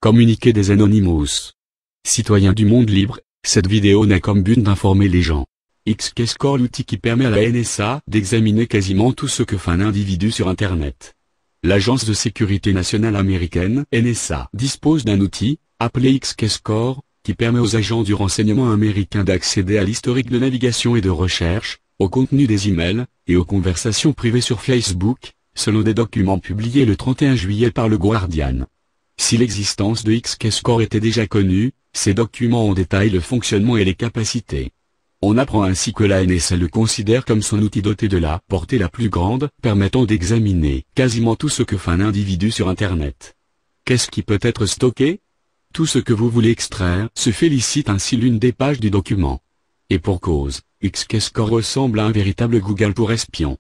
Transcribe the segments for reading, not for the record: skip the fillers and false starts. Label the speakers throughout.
Speaker 1: Communiqué des Anonymous. Citoyens du monde libre, cette vidéo n'a comme but d'informer les gens. XKeyscore, l'outil qui permet à la NSA d'examiner quasiment tout ce que fait un individu sur Internet. L'Agence de sécurité nationale américaine, NSA, dispose d'un outil, appelé XKeyscore, qui permet aux agents du renseignement américain d'accéder à l'historique de navigation et de recherche, au contenu des emails, et aux conversations privées sur Facebook, selon des documents publiés le 31 juillet par le Guardian. Si l'existence de XKeyscore était déjà connue, ces documents en détaillent le fonctionnement et les capacités. On apprend ainsi que la NSA le considère comme son outil doté de la portée la plus grande, permettant d'examiner quasiment tout ce que fait un individu sur Internet. Qu'est-ce qui peut être stocké? Tout ce que vous voulez extraire, se félicite ainsi l'une des pages du document. Et pour cause, XKeyscore ressemble à un véritable Google pour espions.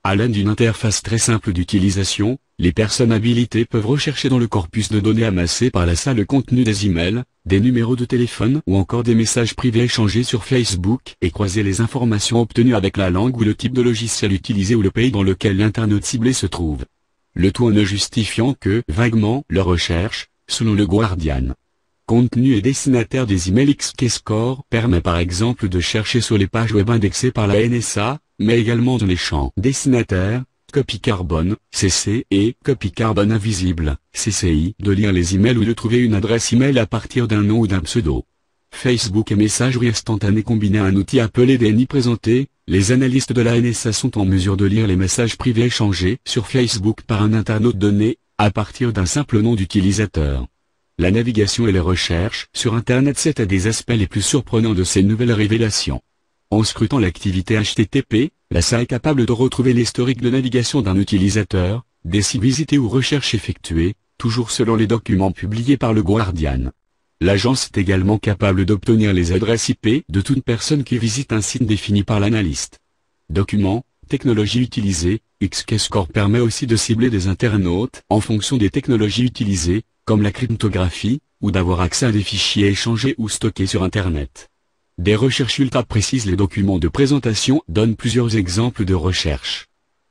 Speaker 1: À l'aide d'une interface très simple d'utilisation, les personnes habilitées peuvent rechercher dans le corpus de données amassées par la salle le contenu des emails, des numéros de téléphone ou encore des messages privés échangés sur Facebook et croiser les informations obtenues avec la langue ou le type de logiciel utilisé ou le pays dans lequel l'internaute ciblé se trouve. Le tout en ne justifiant que vaguement leur recherche, selon le Guardian. Contenu et destinataire des emails. XKeyscore permet par exemple de chercher sur les pages web indexées par la NSA, mais également dans les champs destinataire, copie carbone, CC et copie carbone invisible, CCI, de lire les emails ou de trouver une adresse email à partir d'un nom ou d'un pseudo. Facebook et messagerie instantanée combinés à un outil appelé DNI présenté, les analystes de la NSA sont en mesure de lire les messages privés échangés sur Facebook par un internaute donné, à partir d'un simple nom d'utilisateur. La navigation et les recherches sur Internet, c'est un des aspects les plus surprenants de ces nouvelles révélations. En scrutant l'activité HTTP, la NSA est capable de retrouver l'historique de navigation d'un utilisateur, des sites visités ou recherches effectuées, toujours selon les documents publiés par le Guardian. L'agence est également capable d'obtenir les adresses IP de toute personne qui visite un site défini par l'analyste. Documents, technologies utilisées, XKeyscore permet aussi de cibler des internautes en fonction des technologies utilisées, comme la cryptographie, ou d'avoir accès à des fichiers échangés ou stockés sur Internet. Des recherches ultra précises. Les documents de présentation donnent plusieurs exemples de recherches.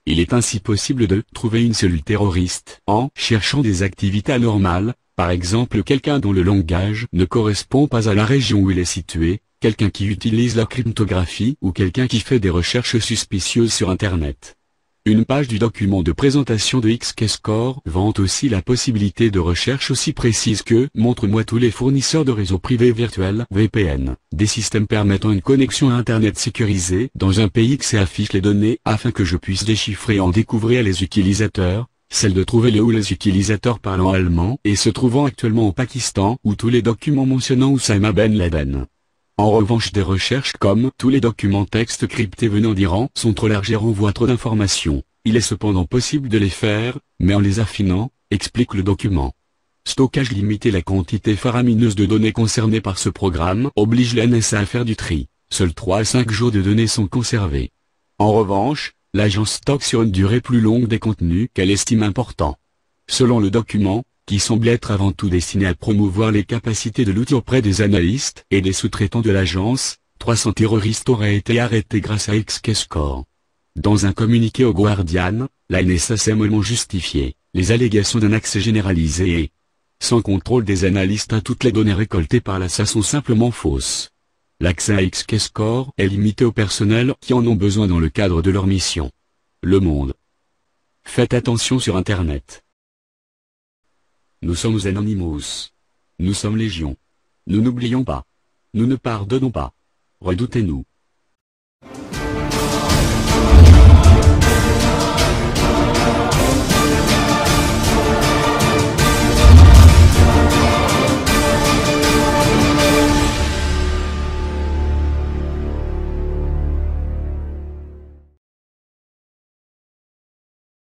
Speaker 1: Il est ainsi possible de trouver une cellule terroriste en cherchant des activités anormales, par exemple quelqu'un dont le langage ne correspond pas à la région où il est situé, quelqu'un qui utilise la cryptographie ou quelqu'un qui fait des recherches suspicieuses sur Internet. Une page du document de présentation de XKeyscore vante aussi la possibilité de recherche aussi précise que « Montre-moi tous les fournisseurs de réseaux privés virtuels VPN », des systèmes permettant une connexion à Internet sécurisée dans un pays qui affiche les données afin que je puisse déchiffrer et en découvrir les utilisateurs, celle de trouver les ou les utilisateurs parlant allemand et se trouvant actuellement au Pakistan ou tous les documents mentionnant Oussama Ben Laden. En revanche, des recherches comme tous les documents textes cryptés venant d'Iran sont trop larges et renvoient trop d'informations. Il est cependant possible de les faire, mais en les affinant, explique le document. Stockage limité. La quantité faramineuse de données concernées par ce programme oblige la NSA à faire du tri. Seuls 3 à 5 jours de données sont conservés. En revanche, l'agence stocke sur une durée plus longue des contenus qu'elle estime importants. Selon le document, qui semble être avant tout destiné à promouvoir les capacités de l'outil auprès des analystes et des sous-traitants de l'agence, 300 terroristes auraient été arrêtés grâce à XKeyscore. Dans un communiqué au Guardian, la NSA s'est mollement justifiée les allégations d'un accès généralisé et sans contrôle des analystes à toutes les données récoltées par la NSA sont simplement fausses. L'accès à XKeyscore est limité au personnel qui en ont besoin dans le cadre de leur mission. Le Monde. Faites attention sur Internet. Nous sommes Anonymous. Nous sommes Légion. Nous n'oublions pas. Nous ne pardonnons pas. Redoutez-nous.